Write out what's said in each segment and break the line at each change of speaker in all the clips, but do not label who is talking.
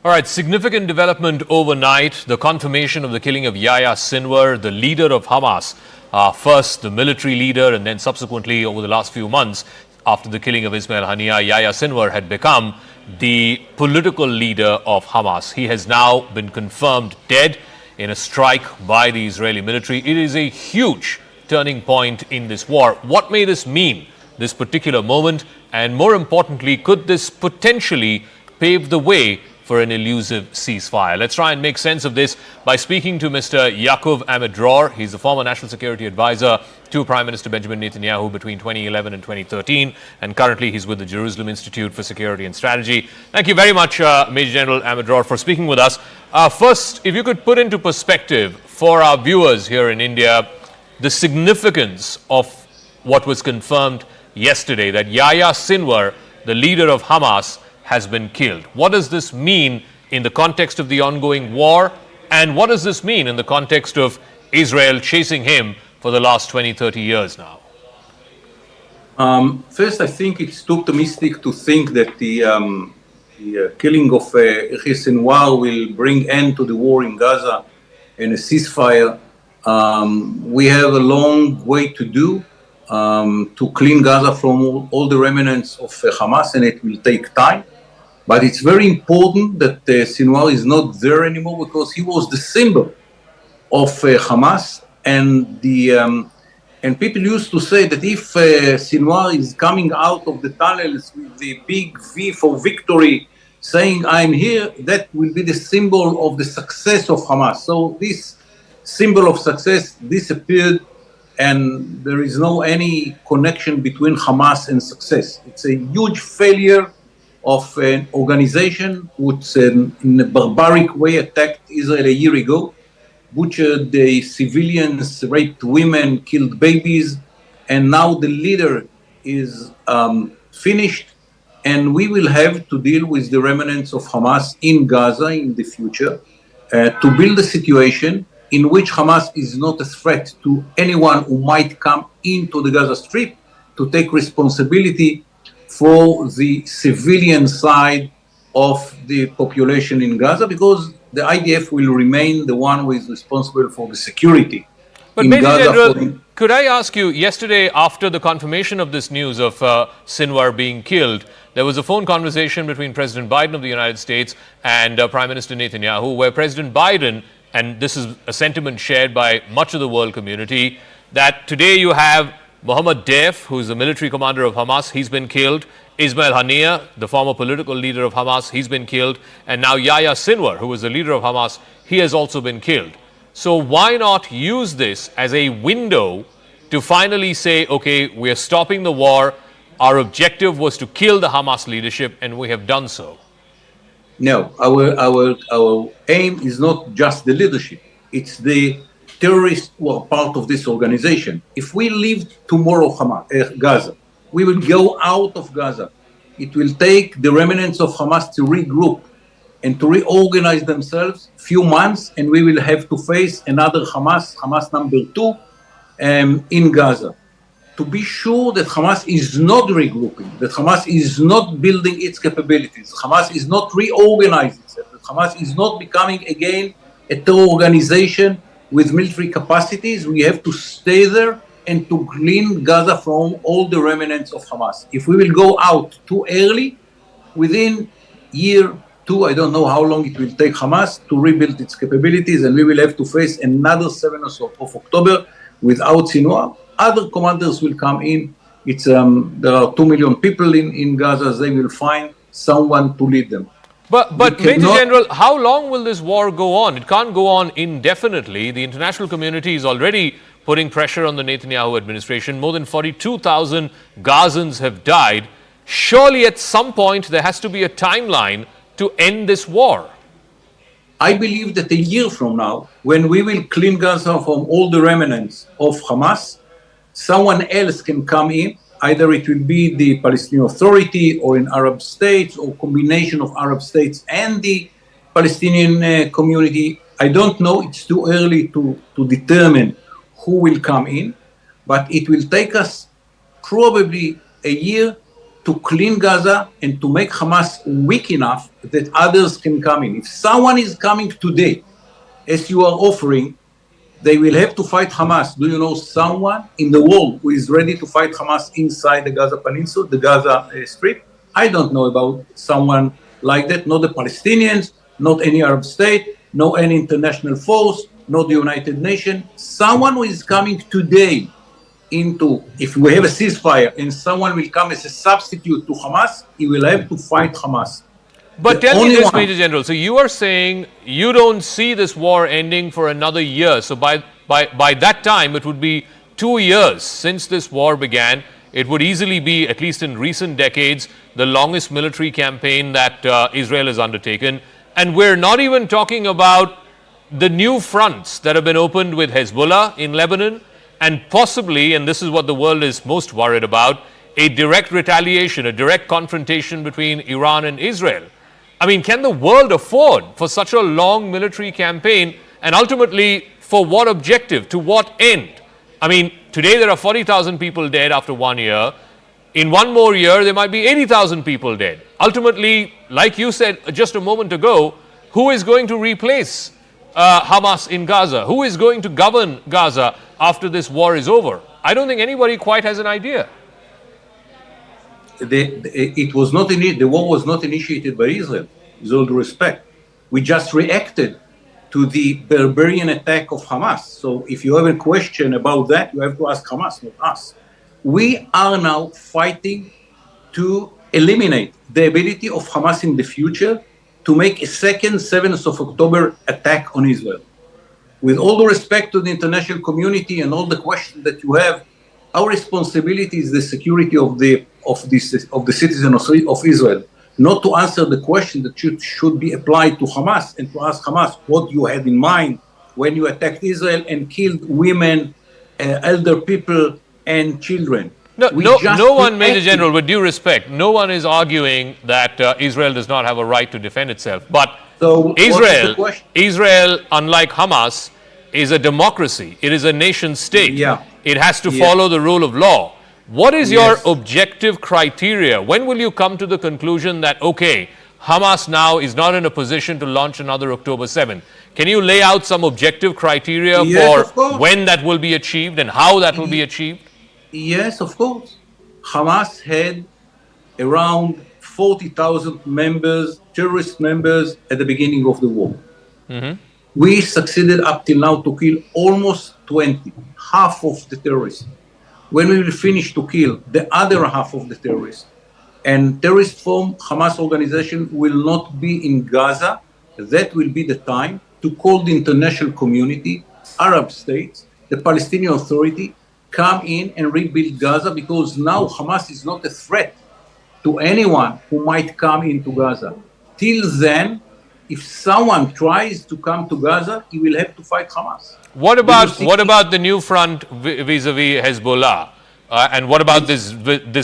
All right, significant development overnight, the confirmation of the killing of Yahya Sinwar, the leader of Hamas, first the military leader and then subsequently over the last few months after the killing of Ismail Haniyeh, Yahya Sinwar had become the political leader of Hamas. He has now been confirmed dead in a strike by the Israeli military. It is a huge turning point in this war. What may this mean, this particular moment? And more importantly, could this potentially pave the way for an elusive ceasefire? Let's try and make sense of this by speaking to Mr. Yaakov Amidror. He's the former National Security Advisor to Prime Minister Benjamin Netanyahu between 2011 and 2013, and currently he's with the Jerusalem Institute for Security and Strategy. Thank you very much, Major General Amidror, for speaking with us. First, if you could put into perspective for our viewers here in India the significance of what was confirmed yesterday, that Yahya Sinwar, the leader of Hamas, has been killed. What does this mean in the context of the ongoing war? And what does this mean in the context of Israel chasing him for the last 20, 30 years now?
First, I think it's too optimistic to think that the killing of Yahya Sinwar will bring end to the war in Gaza and a ceasefire. We have a long way to do to clean Gaza from all the remnants of Hamas, and it will take time. But it's very important that Sinwar is not there anymore, because he was the symbol of Hamas, and people used to say that if Sinwar is coming out of the tunnels with the big V for victory, saying "I'm here," that will be the symbol of the success of Hamas. So this symbol of success disappeared, and there is no any connection between Hamas and success. It's a huge failure of an organization which in a barbaric way attacked Israel a year ago, butchered the civilians, raped women, killed babies, and now the leader is finished, and we will have to deal with the remnants of Hamas in Gaza in the future to build a situation in which Hamas is not a threat to anyone who might come into the Gaza Strip, to take responsibility for the civilian side of the population in Gaza, because the IDF will remain the one who is responsible for the security.
But Major General, could I ask you, yesterday after the confirmation of this news of Sinwar being killed, there was a phone conversation between President Biden of the United States and Prime Minister Netanyahu, where President Biden, and this is a sentiment shared by much of the world community, that today you have Mohammed Deif, who is the military commander of Hamas, he's been killed. Ismail Haniyeh, the former political leader of Hamas, he's been killed. And now Yahya Sinwar, who was the leader of Hamas, he has also been killed. So why not use this as a window to finally say, okay, we are stopping the war. Our objective was to kill the Hamas leadership, and we have done so.
No, our aim is not just the leadership. It's the terrorists who are part of this organization. If we leave tomorrow Gaza, we will go out of Gaza. It will take the remnants of Hamas to regroup and to reorganize themselves few months, and we will have to face another Hamas number 2 in Gaza. To be sure that Hamas is not regrouping, that Hamas is not building its capabilities, Hamas is not reorganizing itself, that Hamas is not becoming again a terror organization with military capacities, we have to stay there and to clean Gaza from all the remnants of Hamas. If we will go out too early, within year 2, I don't know how long it will take Hamas to rebuild its capabilities, and we will have to face another 7th of October without Sinwar. Other commanders will come in. There are 2 million people in Gaza. They will find someone to lead them.
But Major General, how long will this war go on? It can't go on indefinitely. The international community is already putting pressure on the Netanyahu administration. More than 42,000 Gazans have died. Surely at some point there has to be a timeline to end this war.
I believe that a year from now, when we will clean Gaza from all the remnants of Hamas, someone else can come in. Either it will be the Palestinian Authority or in Arab states, or combination of Arab states and the Palestinian community. I don't know, it's too early to determine who will come in, but it will take us probably a year to clean Gaza and to make Hamas weak enough that others can come in. If someone is coming today, as you are offering, they will have to fight Hamas. Do you know someone in the world who is ready to fight Hamas inside the Gaza Peninsula, the Gaza Strip? I don't know about someone like that, not the Palestinians, not any Arab state, no any international force, not the United Nations. Someone who is coming today into, if we have a ceasefire and someone will come as a substitute to Hamas, he will have to fight Hamas.
But tell me this, Major General. So you are saying you don't see this war ending for another year. So by that time, it would be 2 years since this war began. It would easily be, at least in recent decades, the longest military campaign that Israel has undertaken. And we're not even talking about the new fronts that have been opened with Hezbollah in Lebanon, and possibly, and this is what the world is most worried about, a direct retaliation, a direct confrontation between Iran and Israel. I mean, can the world afford for such a long military campaign, and ultimately for what objective, to what end? I mean, today there are 40,000 people dead after 1 year. In 1 more year, there might be 80,000 people dead. Ultimately, like you said just a moment ago, who is going to replace Hamas in Gaza? Who is going to govern Gaza after this war is over? I don't think anybody quite has an idea.
The war was not initiated by Israel, with all due respect. We just reacted to the barbarian attack of Hamas. So if you have a question about that, you have to ask Hamas, not us. We are now fighting to eliminate the ability of Hamas in the future to make a second 7th of October attack on Israel. With all due respect to the international community and all the questions that you have, our responsibility is the security of the citizens of Israel, not to answer the question that should be applied to Hamas and to ask Hamas what you had in mind when you attacked Israel and killed women, elder people, and children.
No one, Major General, with due respect, no one is arguing that Israel does not have a right to defend itself. But
so
Israel, unlike Hamas, is a democracy. It is a nation state.
Yeah.
It has to follow the rule of law. What is your objective criteria? When will you come to the conclusion that, okay, Hamas now is not in a position to launch another October 7th? Can you lay out some objective criteria for when that will be achieved and how that will be achieved?
Yes, of course. Hamas had around 40,000 members, terrorist members, at the beginning of the war. Mm-hmm. We succeeded up till now to kill almost 20, half of the terrorists. When we will finish to kill the other half of the terrorists, and terrorist form Hamas organization will not be in Gaza, that will be the time to call the international community, Arab states, the Palestinian Authority, come in and rebuild Gaza, because now Hamas is not a threat to anyone who might come into Gaza. Till then, if someone tries to come to Gaza, he will have to fight Hamas.
What about the new front vis-a-vis Hezbollah? And what about this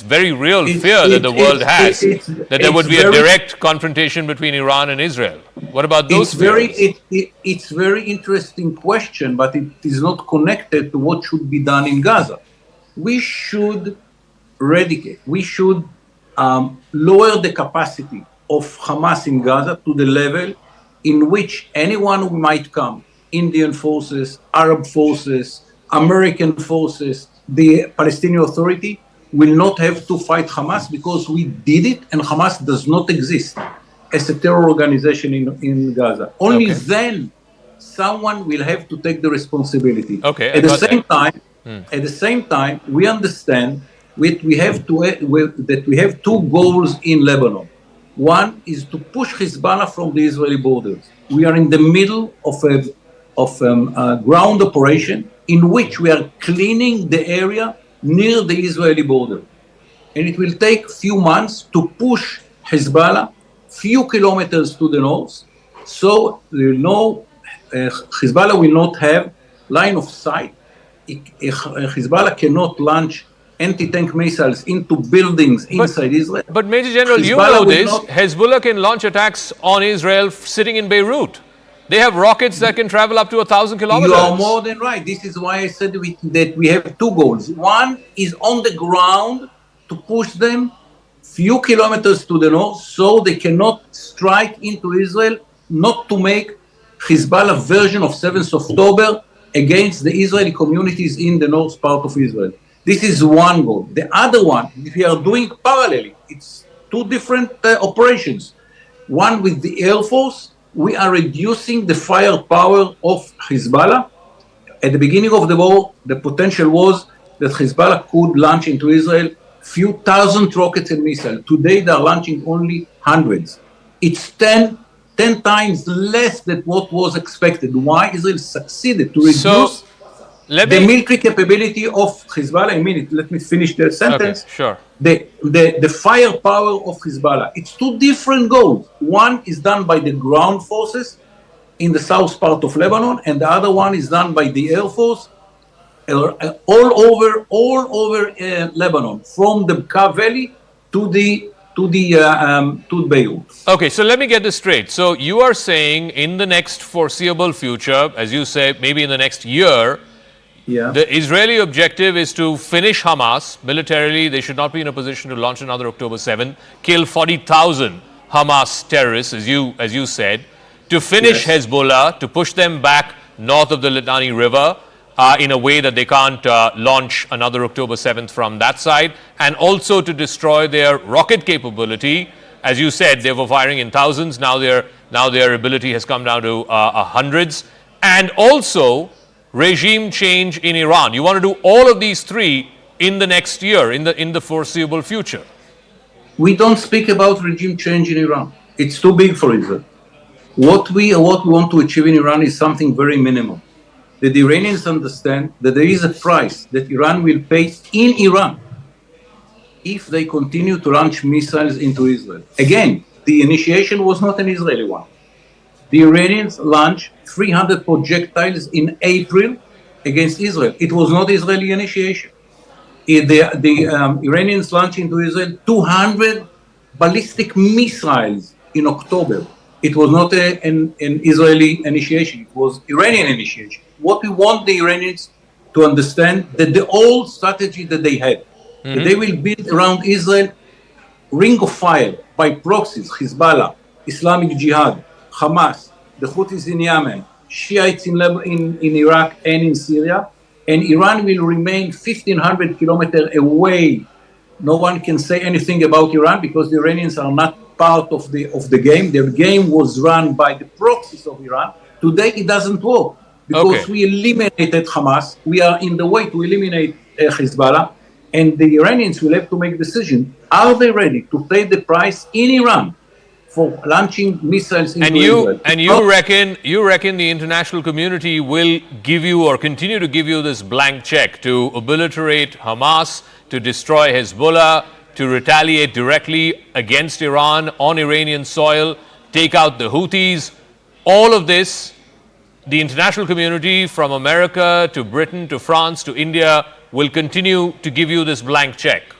very real fear that the world has that there would be a direct confrontation between Iran and Israel? What about those fears?
It's very interesting question, but it is not connected to what should be done in Gaza. We should eradicate. We should lower the capacity of Hamas in Gaza to the level in which anyone who might come, Indian forces, Arab forces, American forces, the Palestinian Authority, will not have to fight Hamas, because we did it and Hamas does not exist as a terror organization in Gaza. Only then someone will have to take the responsibility. At the same time, we understand that we have two goals in Lebanon. One is to push Hezbollah from the Israeli borders. We are in the middle of a ground operation in which we are cleaning the area near the Israeli border. And it will take few months to push Hezbollah few kilometers to the north, so Hezbollah will not have line of sight. Hezbollah cannot launch anti-tank missiles into buildings inside Israel.
But Major General, you know this, Hezbollah can launch attacks on Israel sitting in Beirut. They have rockets that can travel up to 1,000 kilometers.
You are more than right. This is why I said that we have two goals. One is on the ground to push them few kilometers to the north, so they cannot strike into Israel, not to make Hezbollah version of 7th October against the Israeli communities in the north part of Israel. This is one goal. The other one, we are doing parallelly. It's two different operations. One with the Air Force, we are reducing the firepower of Hezbollah. At the beginning of the war, the potential was that Hezbollah could launch into Israel few thousand rockets and missiles. Today, they are launching only hundreds. It's 10 times less than what was expected. Why? Israel succeeded to reduce the military capability of Hezbollah. A minute, let me finish the sentence.
Okay, sure.
The firepower of Hezbollah. It's two different goals. One is done by the ground forces in the south part of Lebanon, and the other one is done by the Air Force all over Lebanon, from the Bekaa Valley to Beirut.
Okay, so let me get this straight. So you are saying in the next foreseeable future, as you say, maybe in the next year, the Israeli objective is to finish Hamas militarily. They should not be in a position to launch another October 7th, kill 40,000 Hamas terrorists, as you said, to finish Hezbollah, to push them back north of the Litani River in a way that they can't launch another October 7th from that side, and also to destroy their rocket capability. As you said, they were firing in thousands. Now their ability has come down to hundreds, and also regime change in Iran. You want to do all of these three in the next year, in the foreseeable future.
We don't speak about regime change in Iran. It's too big for Israel. What we want to achieve in Iran is something very minimal. That the Iranians understand that there is a price that Iran will pay in Iran if they continue to launch missiles into Israel. Again, the initiation was not an Israeli one. The Iranians launched 300 projectiles in April against Israel. It was not Israeli initiation. The Iranians launched into Israel 200 ballistic missiles in October. It was not an Israeli initiation. It was Iranian initiation. What we want the Iranians to understand that the old strategy that they had, that they will build around Israel ring of fire by proxies, Hezbollah, Islamic Jihad, Hamas, the Houthis in Yemen, Shiites in Iraq and in Syria, and Iran will remain 1,500 kilometers away. No one can say anything about Iran because the Iranians are not part of the game. The game was run by the proxies of Iran. Today it doesn't work because we eliminated Hamas. We are in the way to eliminate Hezbollah, and the Iranians will have to make a decision. Are they ready to pay the price in Iran for launching missiles into Israel?
And you reckon the international community will give you or continue to give you this blank check to obliterate Hamas, to destroy Hezbollah, to retaliate directly against Iran on Iranian soil, take out the Houthis. All of this, the international community from America to Britain to France to India will continue to give you this blank check.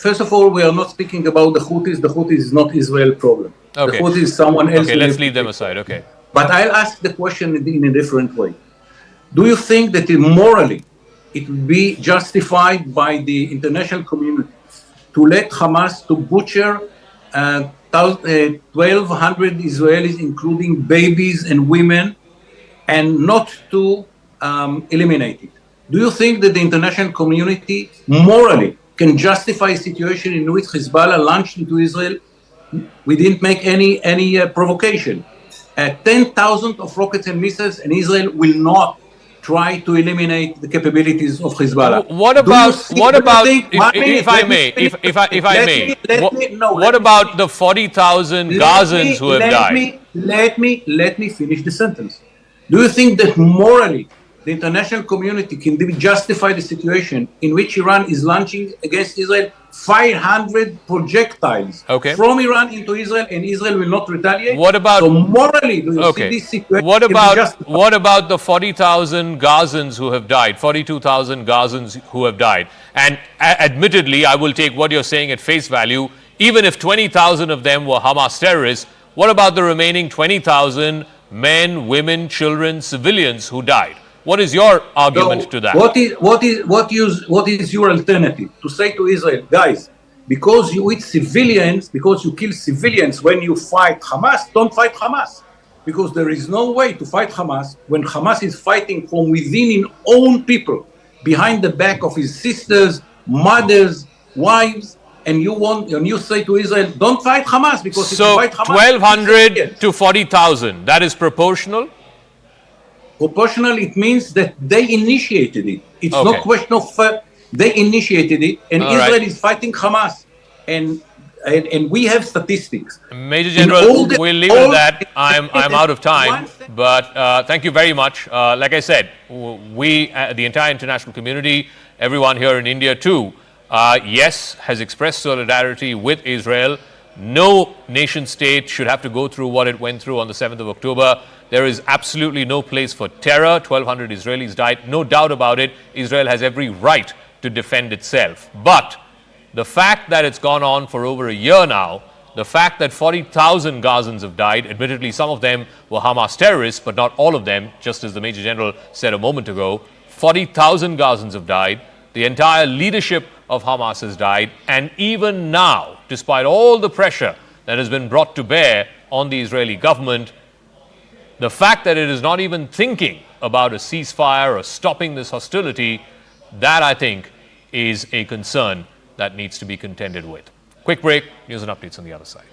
First of all, we are not speaking about the Houthis. The Houthis is not Israel's problem.
Okay.
The Houthis is someone else.
Okay, let's leave them aside. Okay.
But I'll ask the question in a different way. Do you think that morally it would be justified by the international community to let Hamas to butcher 1,200 Israelis, including babies and women, and not to eliminate it? Do you think that the international community morally can justify a situation in which Hezbollah launched into Israel? We didn't make any provocation. 10,000 of rockets and missiles, and Israel will not try to eliminate the capabilities of Hezbollah.
What about the 40,000 Gazans who have died?
Let me finish the sentence. Do you think that morally the international community can justify the situation in which Iran is launching against Israel 500 projectiles from Iran into Israel, and Israel will not retaliate?
What about,
so morally, do you see this situation?
What about the 40,000 Gazans who have died, 42,000 Gazans who have died? And admittedly, I will take what you're saying at face value. Even if 20,000 of them were Hamas terrorists, what about the remaining 20,000 men, women, children, civilians who died? What is your argument to that?
What is your alternative? To say to Israel, guys, because you eat civilians, because you kill civilians when you fight Hamas, don't fight Hamas. Because there is no way to fight Hamas when Hamas is fighting from within his own people, behind the back of his sisters, mothers, wives, and you say to Israel, don't fight Hamas, because if you
So
fight Hamas,
1,200 to 40,000, that is proportional?
proportional, it means that they initiated it. It's
Okay.
no question of they initiated it, and
All
Israel
right.
is fighting Hamas, and we have statistics.
Major
In
General,
all the-
we'll leave it
all
at that. I'm out of time,
One second.
but thank you very much. Like I said, we, the entire international community, everyone here in India too, yes, has expressed solidarity with Israel. No nation state should have to go through what it went through on the 7th of October. There is absolutely no place for terror. 1,200 Israelis died. No doubt about it. Israel has every right to defend itself. But the fact that it's gone on for over a year now, the fact that 40,000 Gazans have died, admittedly some of them were Hamas terrorists, but not all of them, just as the Major General said a moment ago, 40,000 Gazans have died, the entire leadership of Hamas has died, and even now, despite all the pressure that has been brought to bear on the Israeli government, the fact that it is not even thinking about a ceasefire or stopping this hostility, that I think is a concern that needs to be contended with. Quick break, news and updates on the other side.